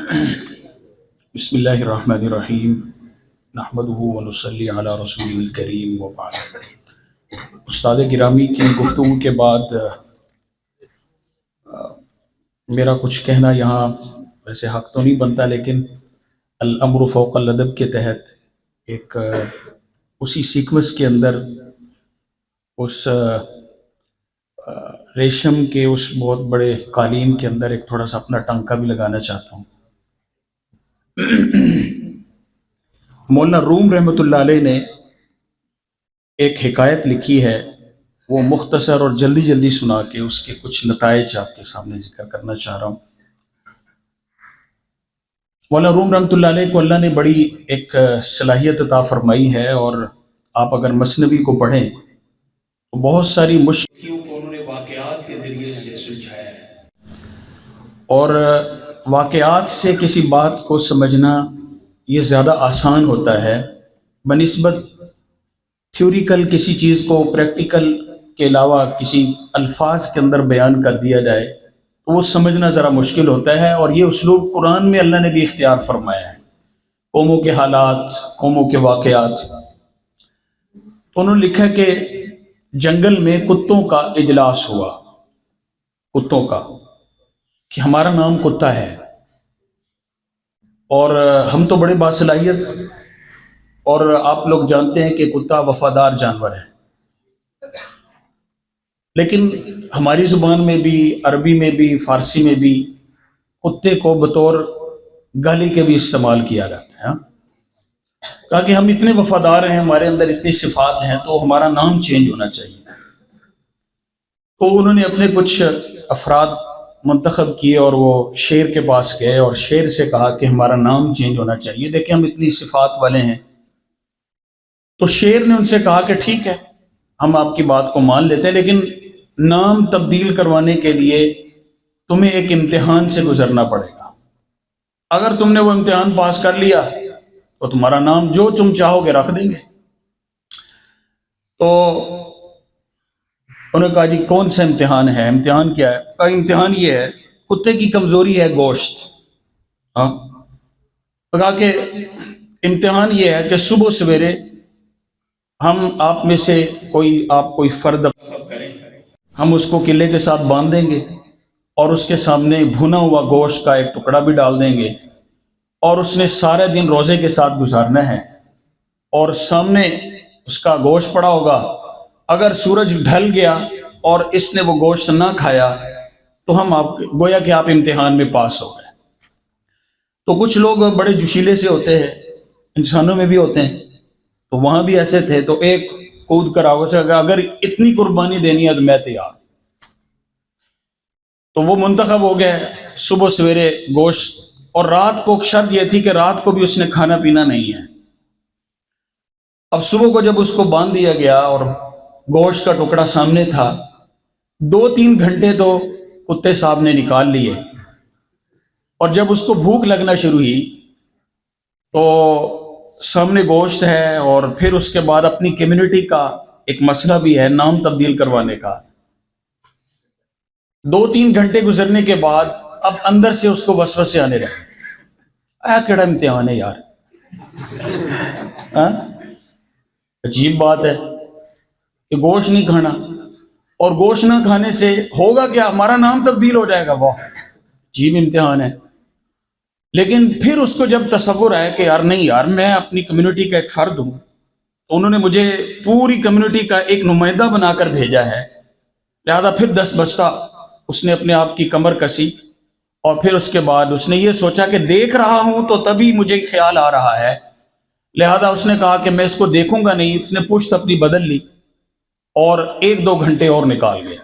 بسم اللہ الرحمن الرحیم نحمدہ ونصلی علی رسول الکریم وبعد۔ استاد گرامی کی گفتگو کے بعد میرا کچھ کہنا یہاں ویسے حق تو نہیں بنتا، لیکن الامر فوق الادب کے تحت ایک اسی سیکوینس کے اندر اس ریشم کے اس بہت بڑے قالین کے اندر ایک تھوڑا سا اپنا ٹنکا بھی لگانا چاہتا ہوں۔ مولانا روم رحمۃ اللہ علیہ نے ایک حکایت لکھی ہے، وہ مختصر اور جلدی جلدی سنا کے اس کے کچھ نتائج آپ کے سامنے ذکر کرنا چاہ رہا ہوں۔ مولانا روم رحمۃ اللہ علیہ کو اللہ نے بڑی ایک صلاحیت عطا فرمائی ہے، اور آپ اگر مثنوی کو پڑھیں تو بہت ساری مشکلوں کو انہوں نے واقعات کے ذریعے سے سلجھایا ہے، اور واقعات سے کسی بات کو سمجھنا یہ زیادہ آسان ہوتا ہے بنسبت تھیوریکل کسی چیز کو پریکٹیکل کے علاوہ کسی الفاظ کے اندر بیان کر دیا جائے تو وہ سمجھنا ذرا مشکل ہوتا ہے، اور یہ اسلوب قرآن میں اللہ نے بھی اختیار فرمایا ہے۔ قوموں کے حالات، قوموں کے واقعات، تو انہوں نے لکھا کہ جنگل میں کتوں کا اجلاس ہوا، کتوں کا، کہ ہمارا نام کتا ہے اور ہم تو بڑے باصلاحیت، اور آپ لوگ جانتے ہیں کہ کتا وفادار جانور ہے، لیکن ہماری زبان میں بھی، عربی میں بھی، فارسی میں بھی کتے کو بطور گالی کے بھی استعمال کیا جاتا ہے۔ کہا کہ ہم اتنے وفادار ہیں، ہمارے اندر اتنی صفات ہیں، تو ہمارا نام چینج ہونا چاہیے۔ تو انہوں نے اپنے کچھ افراد منتخب کیے اور وہ شیر کے پاس گئے اور شیر سے کہا کہ ہمارا نام چینج ہونا چاہیے، دیکھیں ہم اتنی صفات والے ہیں۔ تو شیر نے ان سے کہا کہ ٹھیک ہے، ہم آپ کی بات کو مان لیتے ہیں، لیکن نام تبدیل کروانے کے لیے تمہیں ایک امتحان سے گزرنا پڑے گا۔ اگر تم نے وہ امتحان پاس کر لیا تو تمہارا نام جو تم چاہو گے رکھ دیں گے۔ تو انہوں نے کہا جی کون سا امتحان ہے؟ امتحان کیا ہے؟ کہا امتحان یہ ہے، کتے کی کمزوری ہے گوشت۔ ہاں، کہا کہ امتحان یہ ہے کہ صبح سویرے ہم آپ میں سے کوئی فرد کریں، ہم اس کو قلعے کے ساتھ باندھ دیں گے اور اس کے سامنے بھنا ہوا گوشت کا ایک ٹکڑا بھی ڈال دیں گے، اور اس نے سارے دن روزے کے ساتھ گزارنا ہے، اور سامنے اس کا گوشت پڑا ہوگا۔ اگر سورج ڈھل گیا اور اس نے وہ گوشت نہ کھایا تو ہم گویا کہ آپ امتحان میں پاس ہو گئے۔ تو کچھ لوگ بڑے جوشیلے سے ہوتے ہیں، انسانوں میں بھی ہوتے ہیں، تو وہاں بھی ایسے تھے، تو ایک کود کر آگے سے اگر اتنی قربانی دینی ہے تو میں تیار۔ تو وہ منتخب ہو گئے صبح سویرے گوشت، اور رات کو شرط یہ تھی کہ رات کو بھی اس نے کھانا پینا نہیں ہے۔ اب صبح کو جب اس کو باندھ دیا گیا اور گوشت کا ٹکڑا سامنے تھا، 2-3 گھنٹے تو کتے صاحب نے نکال لیے، اور جب اس کو بھوک لگنا شروع ہوئی تو سامنے گوشت ہے، اور پھر اس کے بعد اپنی کمیونٹی کا ایک مسئلہ بھی ہے نام تبدیل کروانے کا۔ 2-3 گھنٹے گزرنے کے بعد اب اندر سے اس کو وسوسے آنے لگے، کیڑا امتحان ہے یار، عجیب بات ہے کہ گوشت نہیں کھانا، اور گوشت نہ کھانے سے ہوگا کیا؟ ہمارا نام تبدیل ہو جائے گا۔ واہ، عجیب امتحان ہے۔ لیکن پھر اس کو جب تصور آیا کہ یار نہیں یار، میں اپنی کمیونٹی کا ایک فرد ہوں، تو انہوں نے مجھے پوری کمیونٹی کا ایک نمائندہ بنا کر بھیجا ہے، لہذا پھر 10 بستہ اس نے اپنے آپ کی کمر کسی، اور پھر اس کے بعد اس نے یہ سوچا کہ دیکھ رہا ہوں تو تبھی مجھے خیال آ رہا ہے، لہذا اس نے کہا کہ میں اس کو دیکھوں گا نہیں۔ اس نے پشت اپنی بدل لی اور 1-2 گھنٹے اور نکال گیا۔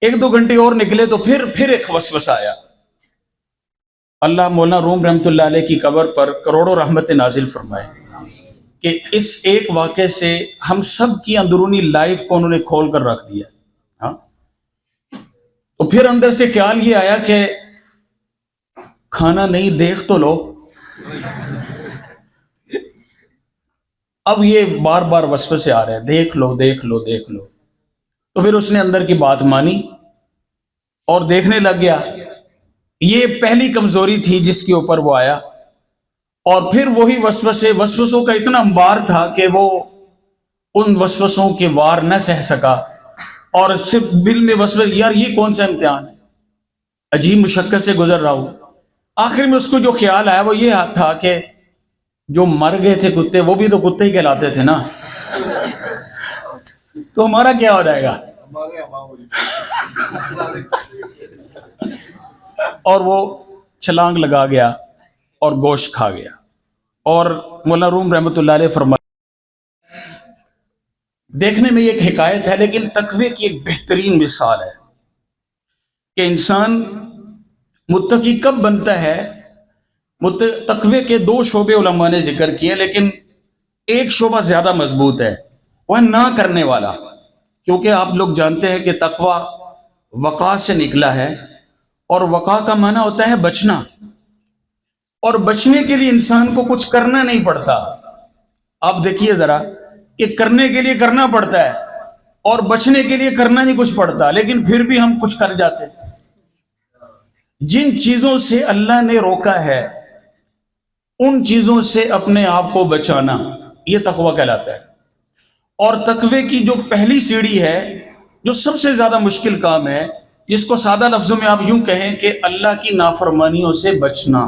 1-2 گھنٹے اور نکلے تو پھر ایک وسوسہ آیا۔ اللہ مولانا روم رحمۃ اللہ علیہ کی قبر پر کروڑوں رحمت نازل فرمائے کہ اس ایک واقعے سے ہم سب کی اندرونی لائف کو انہوں نے کھول کر رکھ دیا۔ ہاں، تو پھر اندر سے خیال یہ آیا کہ کھانا نہیں، دیکھ تو لو۔ اب یہ بار بار وسوسے آ رہے ہیں، دیکھ لو دیکھ لو دیکھ لو۔ تو پھر اس نے اندر کی بات مانی اور دیکھنے لگ گیا، یہ پہلی کمزوری تھی جس کے اوپر وہ آیا، اور پھر وہی وسوسوں کا اتنا انبار تھا کہ وہ ان وسوسوں کے وار نہ سہ سکا، اور صرف دل میں وسوسے، یار یہ کون سا امتحان ہے، عجیب مشقت سے گزر رہا ہوں۔ آخر میں اس کو جو خیال آیا وہ یہ تھا کہ جو مر گئے تھے کتے، وہ بھی تو کتے ہی کہلاتے تھے نا، تو ہمارا کیا ہو جائے گا؟ اور وہ چھلانگ لگا گیا اور گوشت کھا گیا۔ اور مولانا روم رحمۃ اللہ علیہ فرمایا، دیکھنے میں یہ ایک حکایت ہے لیکن تقوی کی ایک بہترین مثال ہے کہ انسان متقی کب بنتا ہے۔ تقوی کے دو شعبے علماء نے ذکر کیے، لیکن ایک شعبہ زیادہ مضبوط ہے، وہ نہ کرنے والا، کیونکہ آپ لوگ جانتے ہیں کہ تقوی وقا سے نکلا ہے، اور وقا کا معنی ہوتا ہے بچنا، اور بچنے کے لیے انسان کو کچھ کرنا نہیں پڑتا۔ آپ دیکھیے ذرا کہ کرنے کے لیے کرنا پڑتا ہے اور بچنے کے لیے کرنا نہیں کچھ پڑتا، لیکن پھر بھی ہم کچھ کر جاتے۔ جن چیزوں سے اللہ نے روکا ہے ان چیزوں سے اپنے آپ کو بچانا، یہ تقوی کہلاتا ہے۔ اور تقوی کی جو پہلی سیڑھی ہے، جو سب سے زیادہ مشکل کام ہے، جس کو سادہ لفظوں میں آپ یوں کہیں کہ اللہ کی نافرمانیوں سے بچنا۔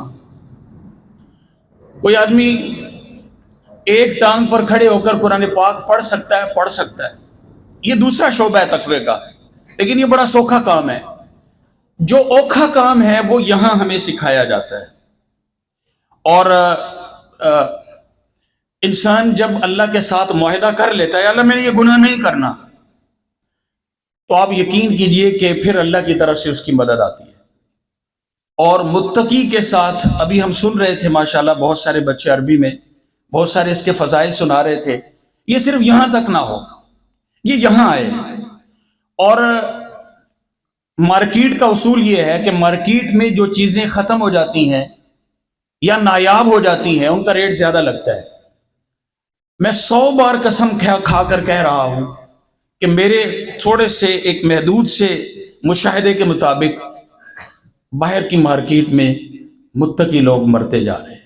کوئی آدمی ایک ٹانگ پر کھڑے ہو کر قرآن پاک پڑھ سکتا ہے، یہ دوسرا شعبہ ہے تقوی کا، لیکن یہ بڑا سوکھا کام ہے۔ جو اوکھا کام ہے وہ یہاں ہمیں سکھایا جاتا ہے۔ اور انسان جب اللہ کے ساتھ معاہدہ کر لیتا ہے، اللہ میں نے یہ گناہ نہیں کرنا، تو آپ یقین کیجئے کہ پھر اللہ کی طرف سے اس کی مدد آتی ہے۔ اور متقی کے ساتھ ابھی ہم سن رہے تھے ماشاءاللہ، بہت سارے بچے عربی میں بہت سارے اس کے فضائل سنا رہے تھے، یہ صرف یہاں تک نہ ہو، یہ یہاں آئے۔ اور مارکیٹ کا اصول یہ ہے کہ مارکیٹ میں جو چیزیں ختم ہو جاتی ہیں یا نایاب ہو جاتی ہیں ان کا ریٹ زیادہ لگتا ہے۔ میں 100 بار قسم کھا کر کہہ رہا ہوں کہ میرے تھوڑے سے ایک محدود سے مشاہدے کے مطابق باہر کی مارکیٹ میں متقی لوگ مرتے جا رہے ہیں،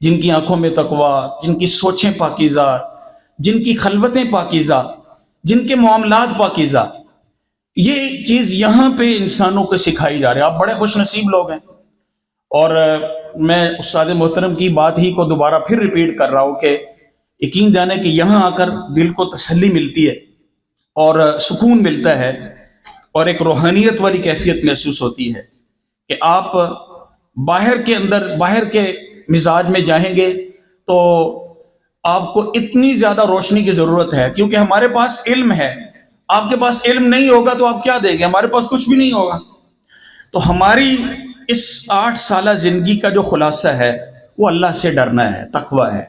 جن کی آنکھوں میں تقوی، جن کی سوچیں پاکیزہ، جن کی خلوتیں پاکیزہ، جن کے معاملات پاکیزہ، یہ چیز یہاں پہ انسانوں کو سکھائی جا رہی ہے۔ آپ بڑے خوش نصیب لوگ ہیں۔ اور میں استاد محترم کی بات ہی کو دوبارہ پھر ریپیٹ کر رہا ہوں کہ یقین جانے کہ یہاں آ کر دل کو تسلی ملتی ہے اور سکون ملتا ہے، اور ایک روحانیت والی کیفیت محسوس ہوتی ہے کہ آپ باہر کے مزاج میں جائیں گے تو آپ کو اتنی زیادہ روشنی کی ضرورت ہے، کیونکہ ہمارے پاس علم ہے۔ آپ کے پاس علم نہیں ہوگا تو آپ کیا دیں گے؟ ہمارے پاس کچھ بھی نہیں ہوگا۔ تو ہماری اس 8 سالہ زندگی کا جو خلاصہ ہے وہ اللہ سے ڈرنا ہے، تقوی ہے۔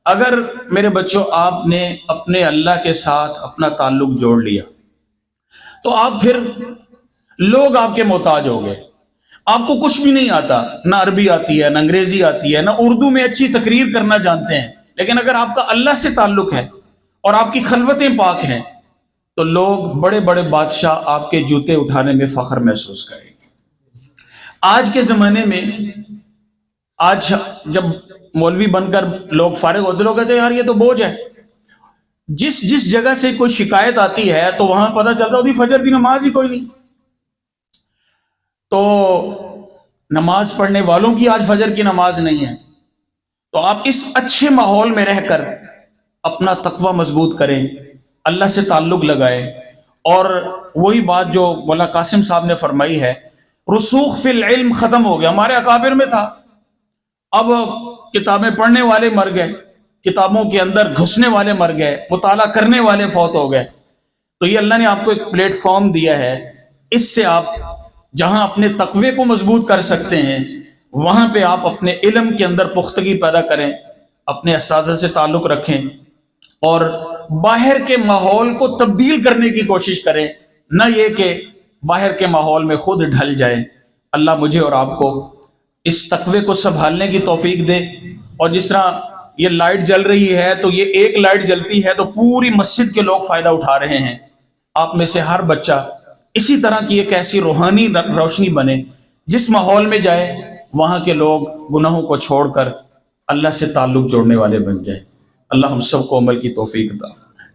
اگر میرے بچوں آپ نے اپنے اللہ کے ساتھ اپنا تعلق جوڑ لیا تو آپ پھر لوگ آپ کے محتاج ہو گئے۔ آپ کو کچھ بھی نہیں آتا، نہ عربی آتی ہے، نہ انگریزی آتی ہے، نہ اردو میں اچھی تقریر کرنا جانتے ہیں، لیکن اگر آپ کا اللہ سے تعلق ہے اور آپ کی خلوتیں پاک ہیں تو لوگ، بڑے بڑے بادشاہ آپ کے جوتے اٹھانے میں فخر محسوس کریں گے۔ آج کے زمانے میں، آج جب مولوی بن کر لوگ فارغ ہوتے، لوگ کہتے ہیں یار یہ تو بوجھ ہے۔ جس جگہ سے کوئی شکایت آتی ہے تو وہاں پتہ چلتا ہوتی فجر کی نماز ہی کوئی نہیں۔ تو نماز پڑھنے والوں کی آج فجر کی نماز نہیں ہے۔ تو آپ اس اچھے ماحول میں رہ کر اپنا تقوی مضبوط کریں، اللہ سے تعلق لگائیں، اور وہی بات جو مولانا قاسم صاحب نے فرمائی ہے، رسوخ فی العلم ختم ہو گیا۔ ہمارے اکابر میں تھا، اب کتابیں پڑھنے والے مر گئے، کتابوں کے اندر گھسنے والے مر گئے، مطالعہ کرنے والے فوت ہو گئے۔ تو یہ اللہ نے آپ کو ایک پلیٹ فارم دیا ہے، اس سے آپ جہاں اپنے تقوی کو مضبوط کر سکتے ہیں وہاں پہ آپ اپنے علم کے اندر پختگی پیدا کریں، اپنے اساتذہ سے تعلق رکھیں، اور باہر کے ماحول کو تبدیل کرنے کی کوشش کریں، نہ یہ کہ باہر کے ماحول میں خود ڈھل جائیں۔ اللہ مجھے اور آپ کو اس تقوی کو سنبھالنے کی توفیق دے۔ اور جس طرح یہ لائٹ جل رہی ہے تو یہ ایک لائٹ جلتی ہے تو پوری مسجد کے لوگ فائدہ اٹھا رہے ہیں، آپ میں سے ہر بچہ اسی طرح کی ایک ایسی روحانی روشنی بنے جس ماحول میں جائے وہاں کے لوگ گناہوں کو چھوڑ کر اللہ سے تعلق جوڑنے والے بن جائیں۔ اللہ ہم سب کو عمل کی توفیق عطا فرمائے۔